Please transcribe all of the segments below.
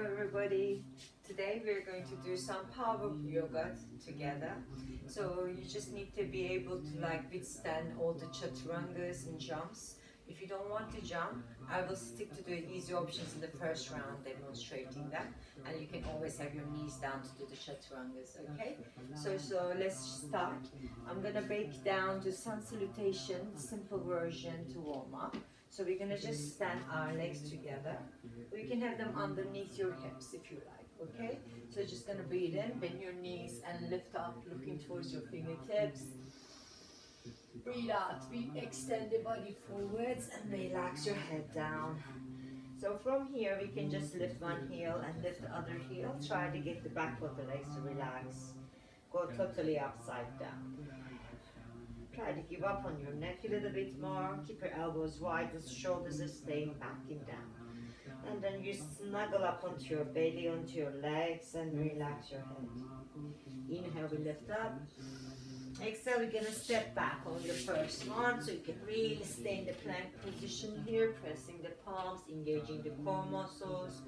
everybody. Today we're going to do some power yoga together. So you just need to be able to withstand all the chaturangas and jumps. If you don't want to jump, I will stick to the easy options in the first round demonstrating them. And you can always have your knees down to do the chaturangas, okay? So let's start. I'm gonna break down to sun salutation, simple version to warm up. So we're gonna just stand our legs together. You can have them underneath your hips if you like, okay? So just gonna breathe in, bend your knees and lift up, looking towards your fingertips. Breathe out, extend the body forwards and relax your head down. So from here we can just lift one heel and lift the other heel. Try to get the back of the legs to relax. Go totally upside down. Try to give up on your neck a little bit more. Keep your elbows wide, the shoulders are staying back and down. And then you snuggle up onto your belly, onto your legs, and relax your head. Inhale, we lift up. Exhale, we're going to step back on the first one, so you can really stay in the plank position here, pressing the palms, engaging the core muscles.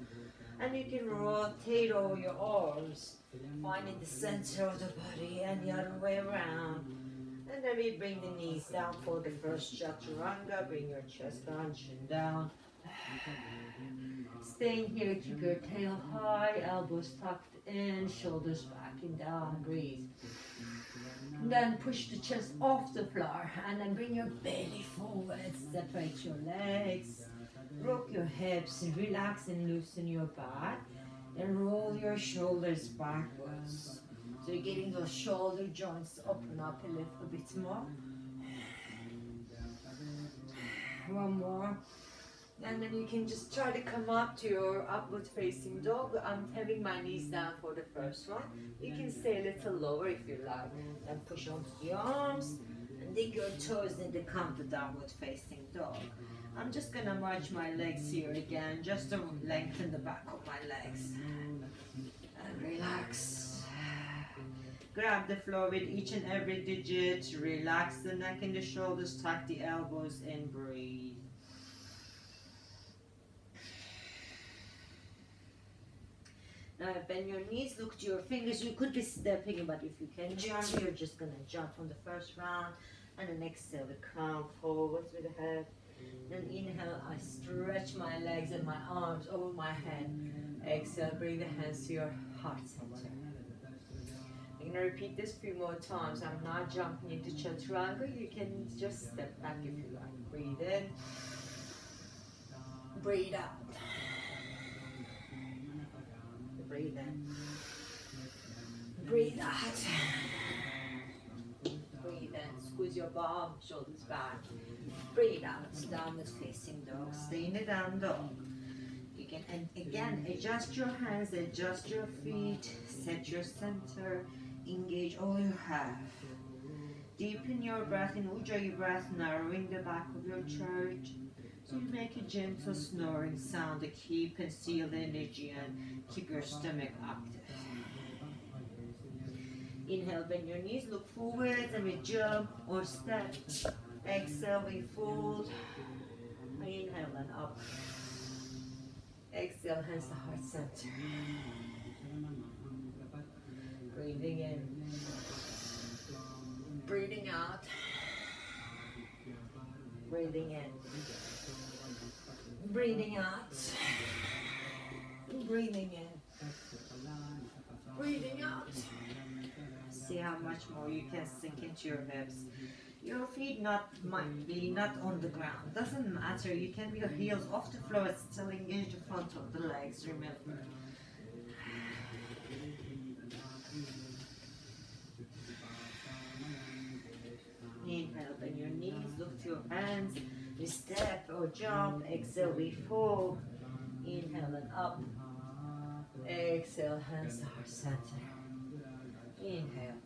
And you can rotate over your arms, finding the center of the body and the other way around. And then we bring the knees down for the first Chaturanga. Bring your chest down, chin down. Staying here, keep your tail high, elbows tucked in, shoulders back and down. Breathe. And then push the chest off the floor and then bring your belly forward. Separate your legs. Rock your hips and relax and loosen your back. And roll your shoulders backwards. So you're getting those shoulder joints open up a little bit more. One more. And then you can just try to come up to your upward facing dog. I'm having my knees down for the first one. You can stay a little lower if you like. And push onto the arms. And dig your toes and then come to downward facing dog. I'm just going to merge my legs here again, just to lengthen the back of my legs. And relax. Grab the floor with each and every digit. Relax the neck and the shoulders. Tuck the elbows and breathe. Now bend your knees, look to your fingers. You could be stepping, but if you can jump, you're just going to jump on the first round. And then exhale, we come forwards with the head. Then inhale, I stretch my legs and my arms over my head. Exhale, bring the hands to your heart center. I'm going to repeat this a few more times. I'm not jumping into Chaturanga. You can just step back if you like. Breathe in. Breathe out. Breathe in. Breathe out. Breathe in. Squeeze your bum, shoulders back. Breathe out. Downward facing dog. Stay in the down dog. You can, and again, adjust your hands, adjust your feet, set your center, engage all you have. Deepen your breath in Ujjayi breath, narrowing the back of your chest. So you make a gentle snoring sound to keep and seal the energy and keep your stomach active. Inhale, bend your knees, look forward and we jump or step. Exhale, we fold. Inhale and up. Exhale, hands to heart center. Breathing in. Breathing out. Breathing in. Breathing out. Breathing in. Breathing out. See how much more you can sink into your hips. Your feet might be not on the ground. Doesn't matter. You can be your heels off the floor and still engage the front of the legs. Remember. Inhale, bend your knees, look to your hands. We step or jump. Exhale, we fall. Inhale and up. Exhale, hands to heart center. Inhale.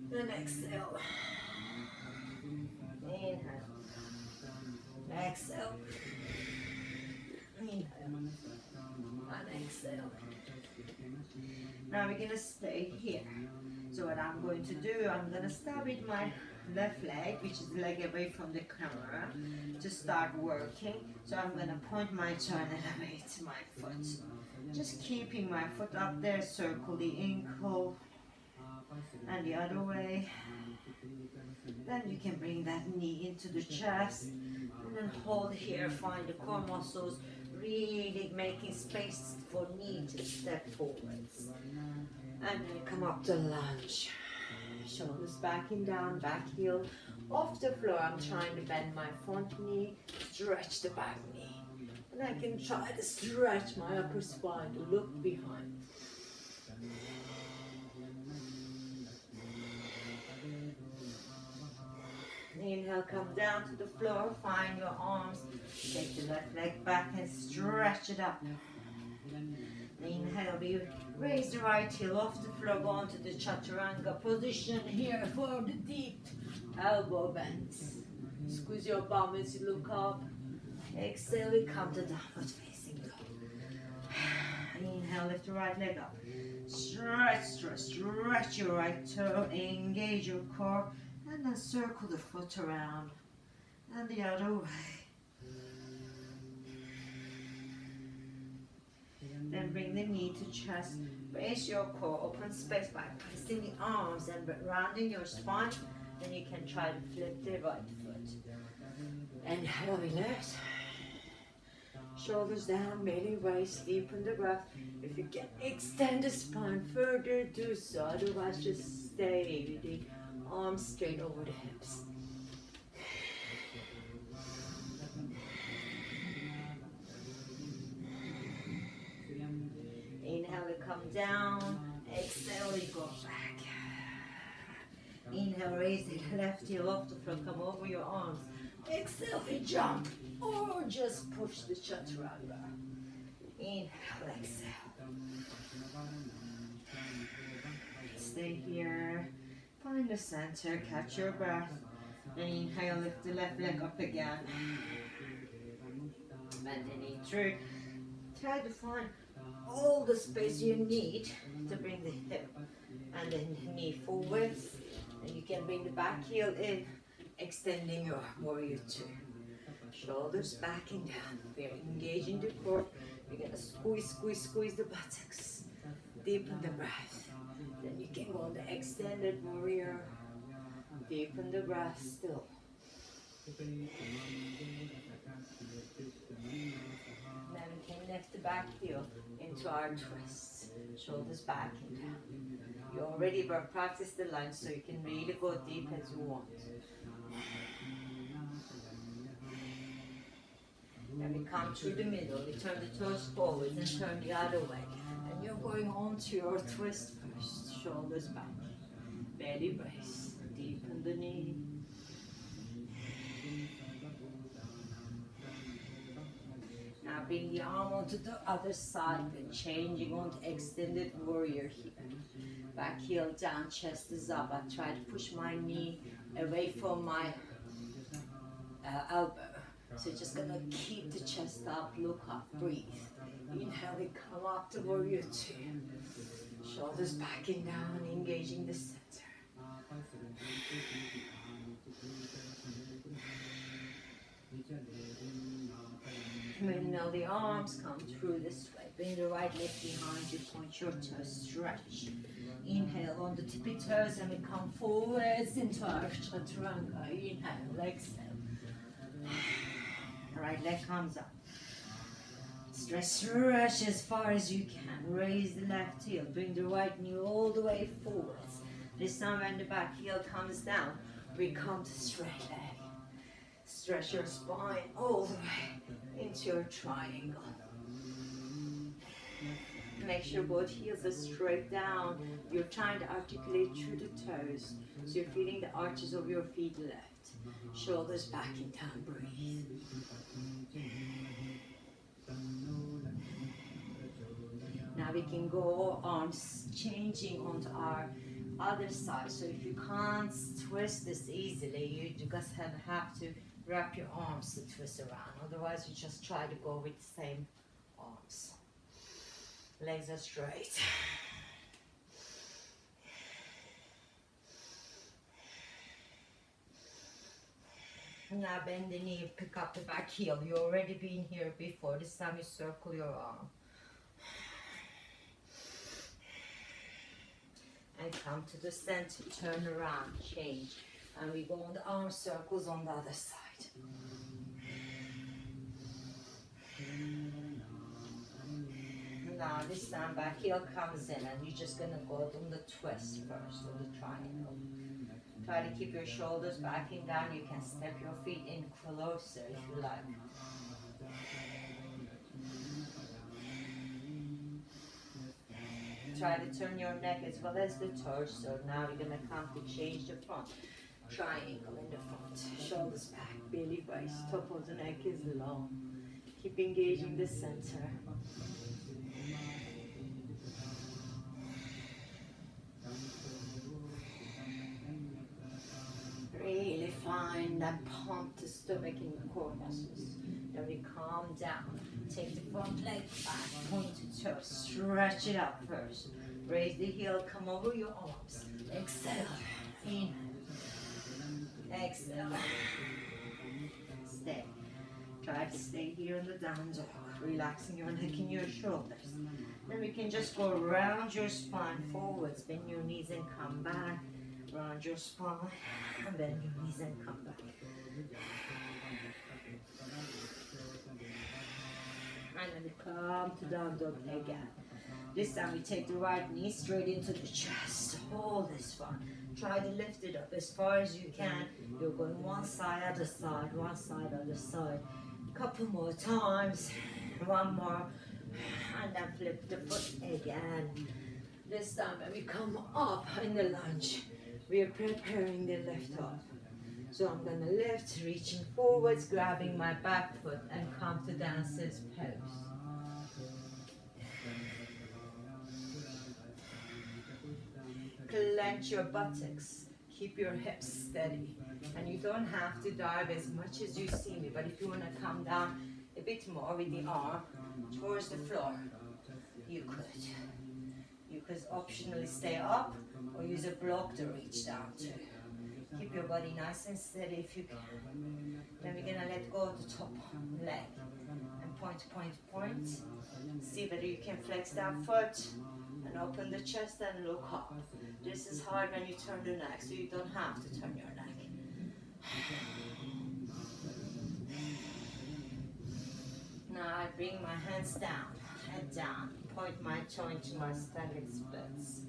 Then exhale. Inhale. Exhale. Inhale. And exhale. Now we're going to stay here. So what I'm going to do, I'm going to start with my left leg, which is the leg away from the camera, to start working. So I'm going to point my toe and elevate my foot. Just keeping my foot up there, circle the ankle and the other way. Then you can bring that knee into the chest and then hold here, find the core muscles, really making space for knee to step forwards. And then come up to lunge. Shoulders backing down, back heel off the floor. I'm trying to bend my front knee, stretch the back knee. And I can try to stretch my upper spine to look behind. Inhale, come down to the floor, find your arms, take the left leg back and stretch it up. Inhale, we raise the right heel off the floor, go onto the Chaturanga position here for the deep elbow bends. Squeeze your bum as you look up. Exhale, we come to downward facing dog. Inhale, lift the right leg up. Stretch, stretch, stretch your right toe, engage your core, and then circle the foot around and the other way. Then bring the knee to chest, raise your core, open space by pressing the arms and rounding your spine. Then you can try to flip the right foot. Inhale, we lift. Shoulders down, belly raise, deepen the breath. If you can extend the spine further, do so. Otherwise, just stay with the arms straight over the hips. Inhale, come down. Exhale, you go back. Inhale, raise the left heel off the floor, come over your arms. Exhale, we jump, or just push the Chaturanga. Inhale, exhale. Stay here. Find the center, catch your breath. Then inhale, lift the left leg up again. Bend the knee through. Try to find all the space you need to bring the hip and then the knee forwards. And you can bring the back heel in, extending your warrior two. Shoulders backing down. We're engaging the core. We're going to squeeze, squeeze, squeeze the buttocks. Deepen the breath. Then you can go on the extended warrior. Deepen the breath still. Then we can lift the back heel into our twists. Shoulders backing down. You already practiced the lunge, so you can really go deep as you want. Then we come through the middle. We turn the toes forwards and turn the other way. And you're going on to your twist first. Shoulders back. Belly raise. Deepen the knee. Now bring the arm onto the other side and changing onto extended warrior here. Back heel down, chest is up. I try to push my knee away from my elbow. So just gonna keep the chest up, look up, breathe. Inhale, we come up to warrior two. Shoulders backing down, engaging the center. Now the arms come through this way. Bring the right leg behind you, point your toes, stretch. Inhale on the tippy toes and we come forwards into our Chaturanga. Inhale, exhale. Right leg comes up. Stretch as far as you can. Raise the left heel. Bring the right knee all the way forwards. This time when the back heel comes down, we come to straight leg. Stretch your spine all the way into your triangle. Make sure both heels are straight down. You're trying to articulate through the toes. So you're feeling the arches of your feet left. Shoulders backing down, breathe. Now we can go arms changing onto our other side. So if you can't twist this easily, you just have to wrap your arms to twist around. Otherwise, you just try to go with the same arms. Legs are straight. Now bend the knee, pick up the back heel. You've already been here before. This time you circle your arm. And come to the center, turn around, change. And we go on the arm circles on the other side. Now this time back heel comes in and you're just going to go on the twist first, or the triangle. Try to keep your shoulders backing down. You can step your feet in closer if you like. Try to turn your neck as well as the torso. Now we're going to come to change the front. Triangle in the front. Shoulders back, belly raised. Top of the neck is long. Keep engaging the center. Really find and pump the stomach in the core muscles. Then we calm down. Take the front leg back, point to toe. Stretch it up first. Raise the heel, come over your arms. Exhale. In. Exhale. Stay. Try to stay here in the down dog. Relaxing your neck and your shoulders. Then we can just go around your spine forwards. Bend your knees and come back. Round your spine, and bend your knees and come back. And then we come to down dog again. This time we take the right knee straight into the chest. Hold this one. Try to lift it up as far as you can. You're going one side, other side, one side, other side. Couple more times. One more. And then flip the foot again. This time when we come up in the lunge, we are preparing the lift up. So I'm going to lift, reaching forwards, grabbing my back foot and come to dancer's pose. Clench your buttocks. Keep your hips steady. And you don't have to dive as much as you see me, but if you want to come down a bit more with the arm towards the floor, you could. You could optionally stay up or use a block to reach down to. Keep your body nice and steady if you can. Then we're going to let go of the top leg and point, point, point. See whether you can flex that foot and open the chest and look up. This is hard when you turn the neck, so you don't have to turn your neck. Now I bring my hands down, head down, point my toe into my standing splits.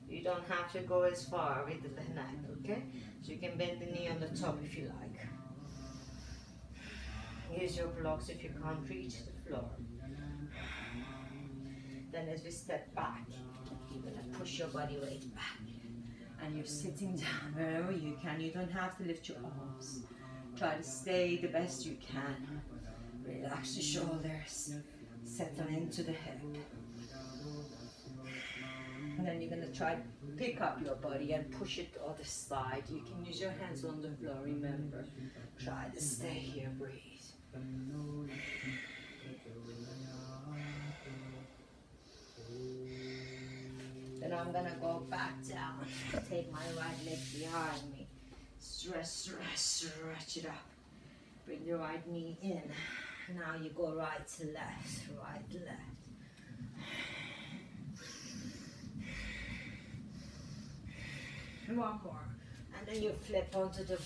You don't have to go as far with the neck, okay? So you can bend the knee on the top if you like. Use your blocks if you can't reach the floor. Then as we step back, you're going to push your body weight back. And you're sitting down wherever you can. You don't have to lift your arms. Try to stay the best you can. Relax the shoulders. Settle into the hip. And then you're going to try to pick up your body and push it to the other side. You can use your hands on the floor, remember. Try to stay here, breathe. Then I'm going to go back down. Take my right leg behind me. Stretch, stretch, stretch it up. Bring the right knee in. Now you go right to left, right, left. One more. And then you flip onto the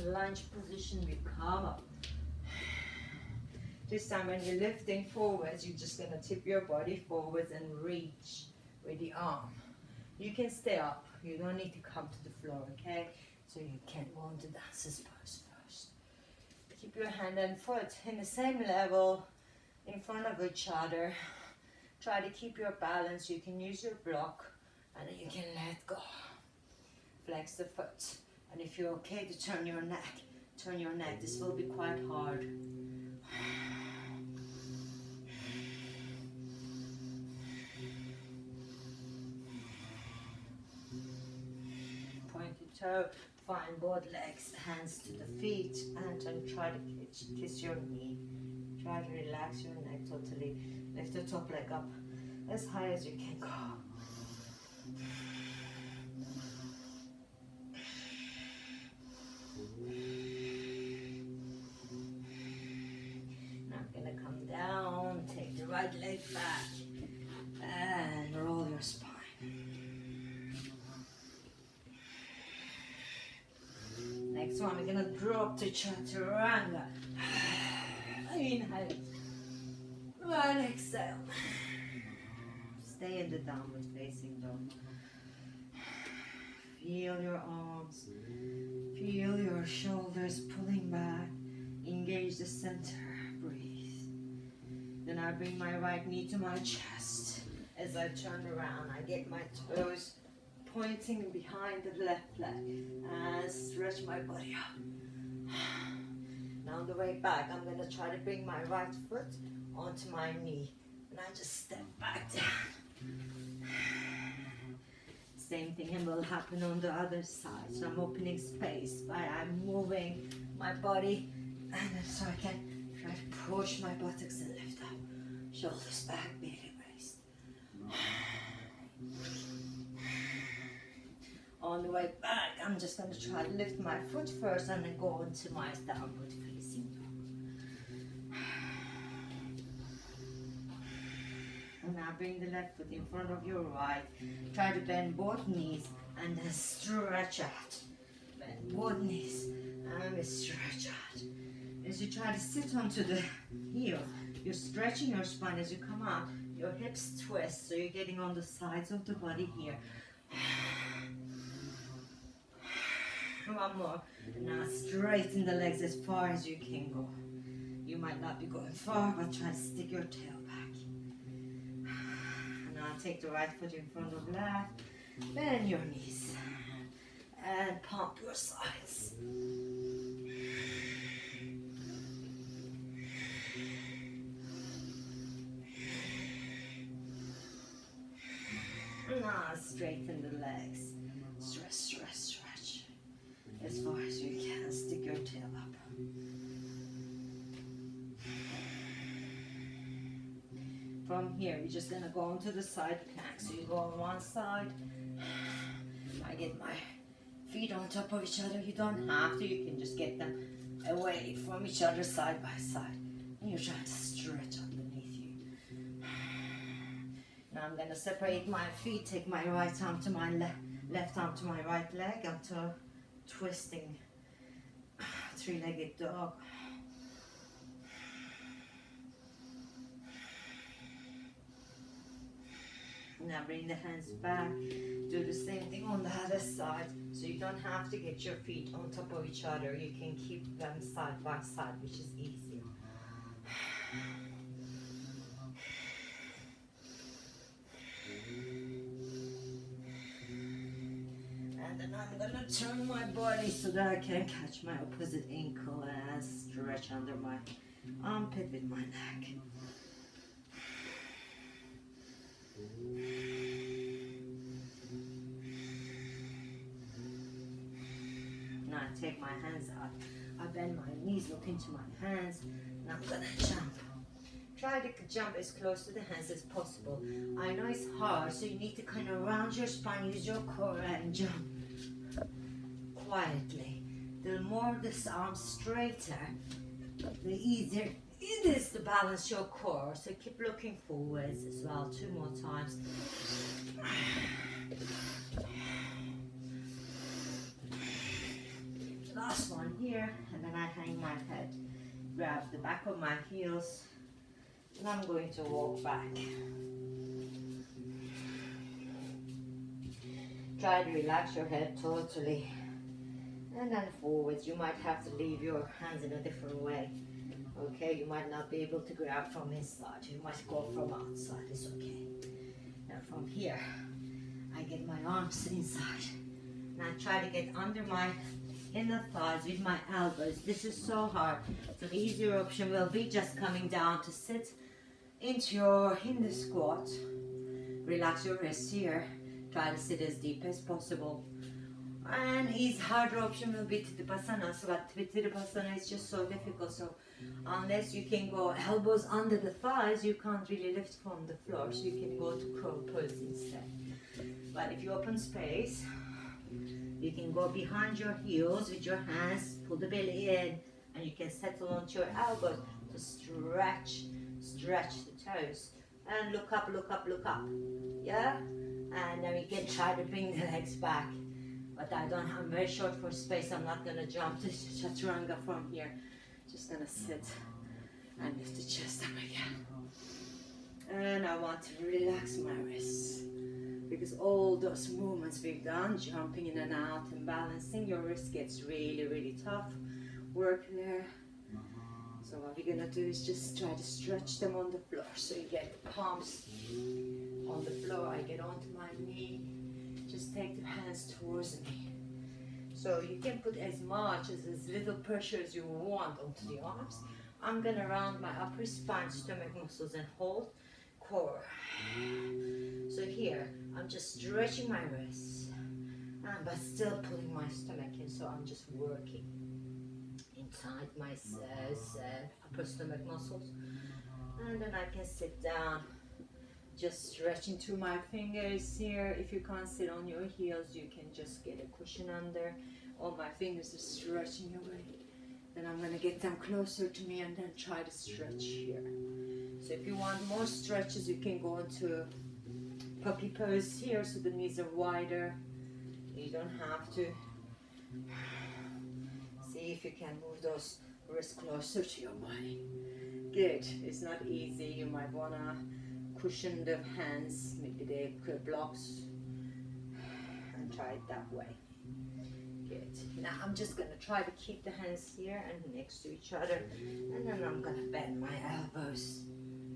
lunge position. We come up. This time when you're lifting forwards, you're just going to tip your body forwards and reach with the arm. You can stay up. You don't need to come to the floor, okay? So you can go on to dancer's pose first. Keep your hand and foot in the same level in front of each other. Try to keep your balance. You can use your block and then you can let go. Flex the foot. And if you're okay to turn your neck, turn your neck. This will be quite hard. Point your toe. Find both legs, hands to the feet, and then try to kiss your knee. Try to relax your neck totally. Lift the top leg up as high as you can go. right leg back and roll your spine. Next one, we're gonna drop to Chaturanga. Inhale and exhale. Stay in the downward facing dog. Feel your arms, feel your shoulders pulling back. Engage the center, breathe. Then I bring my right knee to my chest. As I turn around, I get my toes pointing behind the left leg and stretch my body up. Now on the way back, I'm going to try to bring my right foot onto my knee and I just step back down. Same thing will happen on the other side. So I'm opening space, but I'm moving my body and so I can try to push my buttocks and lift up. Shoulders back, belly raised. On the way back, I'm just going to try to lift my foot first and then go into my downward facing dog. And now bring the left foot in front of your right. Try to bend both knees and then stretch out. Bend both knees and stretch out. As you try to sit onto the heel, you're stretching your spine as you come out. Your hips twist, so you're getting on the sides of the body here. One more. Now straighten the legs as far as you can go. You might not be going far, but try to stick your tail back. Now take the right foot in front of left. Bend your knees. And pump your sides. Now straighten the legs. Stretch, stretch, stretch. As far as you can, stick your tail up. From here, we're just gonna go onto the side plank. So you go on one side. I get my feet on top of each other. You don't have to, you can just get them away from each other side by side. And you're trying to stretch underneath you. Now I'm gonna separate my feet, take my right arm to my left arm to my right leg until twisting three-legged dog. Now bring the hands back. Do the same thing on the other side. So you don't have to get your feet on top of each other. You can keep them side by side, which is easier. And then I'm gonna turn my body so that I can catch my opposite ankle and stretch under my armpit with my neck. Now I take my hands up. I bend my knees, look into my hands, and I'm gonna jump. Try to jump as close to the hands as possible. I know it's hard, so you need to kind of round your spine, use your core and jump quietly. The more this arm straighter, the easier it is to balance your core. So keep looking forwards as well. 2 more times. Last one here, and then I hang my head, grab the back of my heels, and I'm going to walk back. Try to relax your head totally. And then forwards. You might have to leave your hands in a different way. Okay, you might not be able to grab from inside. You might go from outside. It's okay. Now from here, I get my arms inside. Now try to get under my inner thighs with my elbows. This is so hard. So the easier option will be just coming down to sit into your Hindu squat. Relax your wrists here. Try to sit as deep as possible. And his harder option will be Tadasana. So with Tadasana it's just so difficult. So unless you can go elbows under the thighs, you can't really lift from the floor. So you can go to crow pose instead. But if you open space, you can go behind your heels with your hands, pull the belly in, and you can settle onto your elbows to stretch the toes. and look up, look up, look up. Yeah? And then we can try to bring the legs back. But I'm very short for space. I'm not gonna jump to Chaturanga from here. Just gonna sit and lift the chest up again. And I want to relax my wrists. Because all those movements we've done, jumping in and out and balancing, your wrist gets really, really tough. Work there. So what we're gonna do is just try to stretch them on the floor. So you get the palms on the floor. I get onto my knee. Just take the hands towards me. So you can put as much as little pressure as you want onto the arms. I'm gonna round my upper spine, stomach muscles and hold core. So here, I'm just stretching my wrists, but still pulling my stomach in, so I'm just working inside my upper stomach muscles. And then I can sit down, just stretching through my fingers here. If you can't sit on your heels, you can just get a cushion under. All my fingers are stretching away. Then I'm gonna get them closer to me and then try to stretch here. So if you want more stretches, you can go into puppy pose here, so the knees are wider. You don't have to. See if you can move those wrists closer to your body. Good. It's not easy. You might wanna cushion the hands, maybe they could blocks, and try it that way. Good. Now I'm just gonna try to keep the hands here and next to each other, and then I'm gonna bend my elbows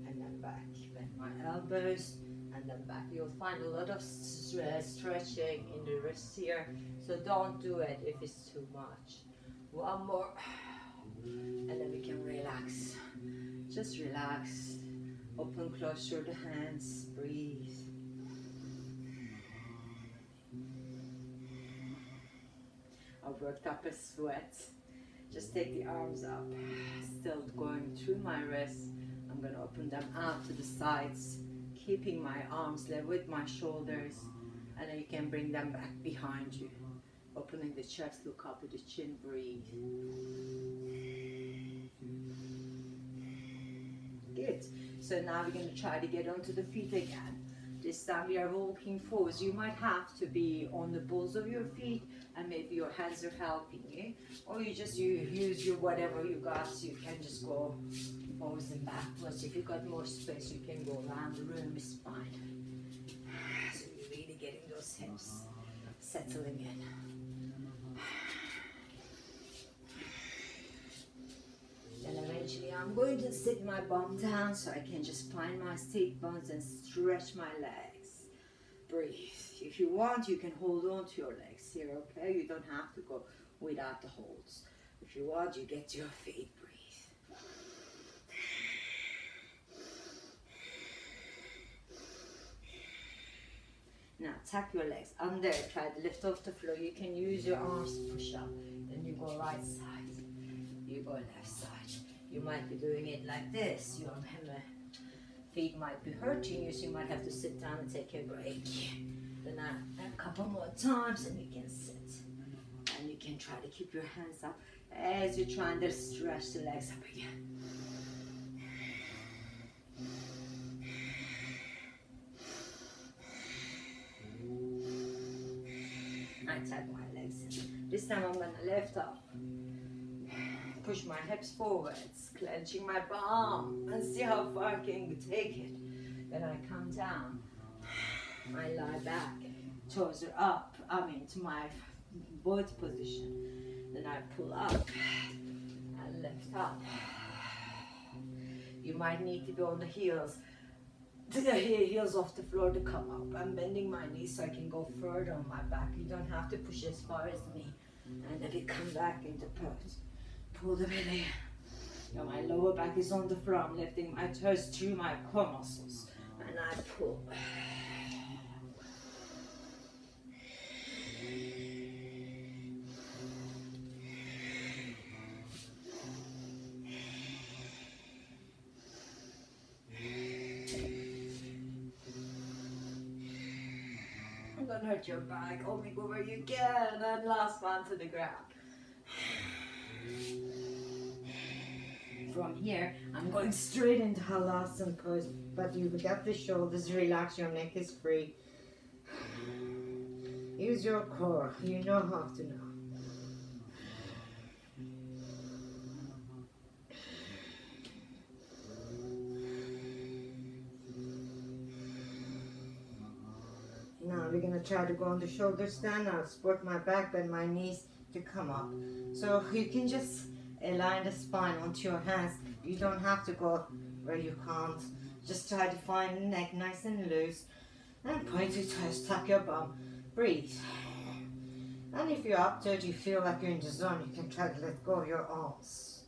and then back. Bend my elbows and then back. You'll find a lot of stretching in the wrists here, so don't do it if it's too much. One more, and then we can relax. Just relax. Open, close the hands. Breathe. I worked up a sweat. Just take the arms up. Still going through my wrists. I'm going to open them out to the sides, keeping my arms level with my shoulders, and then you can bring them back behind you. Opening the chest, look up with the chin, breathe. Good. So now we're going to try to get onto the feet again. This time we are walking forwards. You might have to be on the balls of your feet, and maybe your hands are helping you, or you use your whatever you got. So you can just go forwards and backwards. If you got more space, you can go around the room. It's fine. So you're really getting those hips settling in. Then eventually I'm going to sit my bum down so I can just find my seat bones and stretch my legs. Breathe. If you want, you can hold on to your legs here, okay? You don't have to go without the holds. If you want, you get to your feet. Breathe. Now tap your legs under. Try to lift off the floor. You can use your arms to push up. Then you go right side. You go left side. You might be doing it like this. Your feet might be hurting you, so you might have to sit down and take a break. Then a couple more times and you can sit. And you can try to keep your hands up as you're trying to stretch the legs up again. I tap my legs in. This time I'm going to lift up. Push my hips forwards, clenching my bum, and see how far I can take it. Then I come down. I lie back, toes are up, to my both position. Then I pull up and lift up. You might need to be on the heels, to the heels off the floor to come up. I'm bending my knees so I can go further on my back. You don't have to push as far as me. And then we come back into pose. Pull the belly. Now my lower back is on the floor. I'm lifting my toes through my core muscles. And I pull. Don't hurt your back. Only go where you can. And last one to the ground. from here, I'm going straight into Halasana pose. But you get the shoulders relaxed, your neck is free. Use your core. You know how to know. Now we're going to try to go on the shoulder stand. I'll support my back, bend my knees to come up. So you can just align the spine onto your hands. You don't have to go where you can't. Just try to find the neck nice and loose. And point your toes, tuck your bum. Breathe. And if you're up to it, you feel like you're in the zone, you can try to let go of your arms.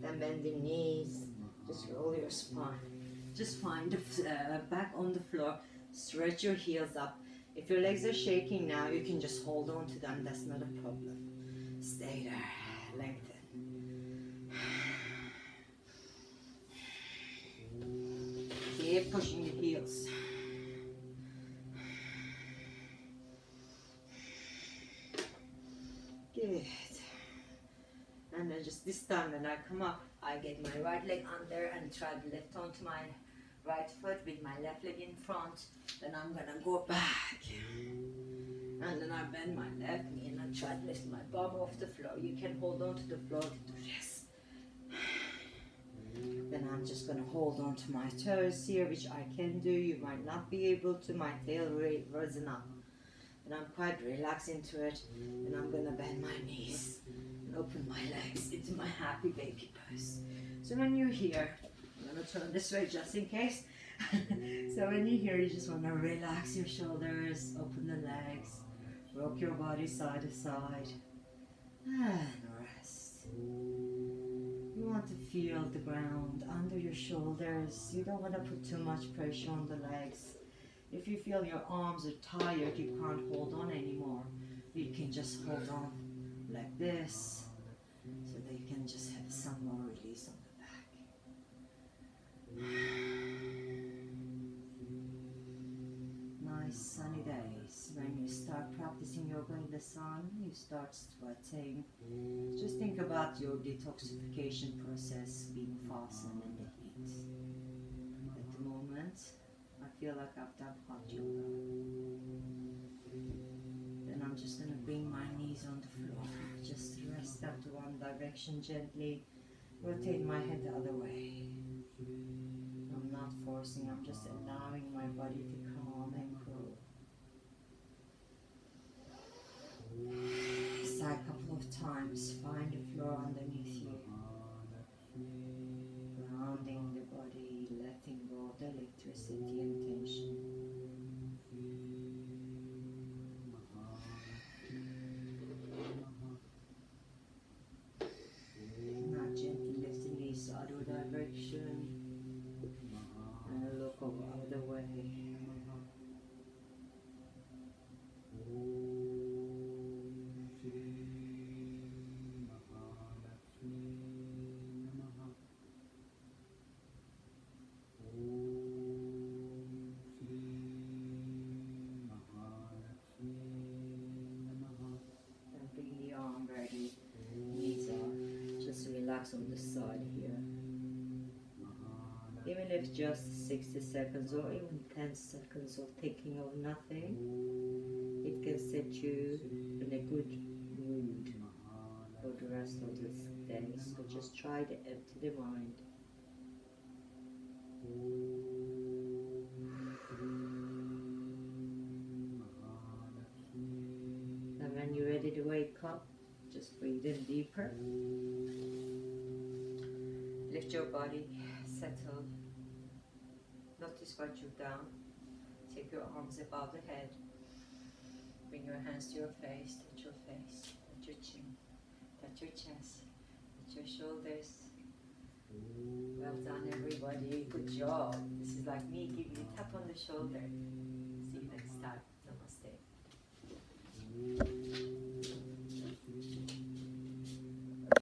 Then bend the knees, just roll your spine. Just find the back on the floor, stretch your heels up. If your legs are shaking now, you can just hold on to them, that's not a problem. Stay there, lengthen. Keep pushing the heels. Good. And then just this time when I come up, I get my right leg under and try to lift onto my right foot with my left leg in front. Then I'm gonna go back. And then I bend my left knee and I try to lift my bum off the floor. You can hold on to the floor to do this. Then I'm just gonna hold on to my toes here, which I can do. You might not be able to. My tail risen up. And I'm quite relaxed into it. And I'm gonna bend my knees and open my legs into my happy baby pose. So when you're here, I'm gonna turn this way just in case. So when you're here, you just wanna relax your shoulders, open the legs, rock your body side to side, and rest. You want to feel the ground under your shoulders. You don't want to put too much pressure on the legs. If you feel your arms are tired, you can't hold on anymore, you can just hold on like this, so that you can just have some more release on the back. Nice sunny days. When you start practicing yoga in the sun, you start sweating. Just think about your detoxification process being fastened in the heat. At the moment, I feel like I've done hot yoga. Then I'm just going to bring my knees on the floor. Just rest up to one direction gently. Rotate my head the other way. I'm not forcing, I'm just allowing my body to calm and cool. Sigh a couple of times. Find the floor underneath you. Grounding the body, letting go of the electricity and tension. Now gently lift the knees to other direction and look over other way. On the side here. Even if just 60 seconds or even 10 seconds of thinking of nothing, it can set you in a good mood for the rest of the day. So just try to empty the mind. And when you're ready to wake up, just breathe in deeper. Lift your body, settle. Notice what you've done. Take your arms above the head. Bring your hands to your face, touch your face, touch your chin, touch your chest, touch your shoulders. Well done everybody, good job. This is like me giving you a tap on the shoulder.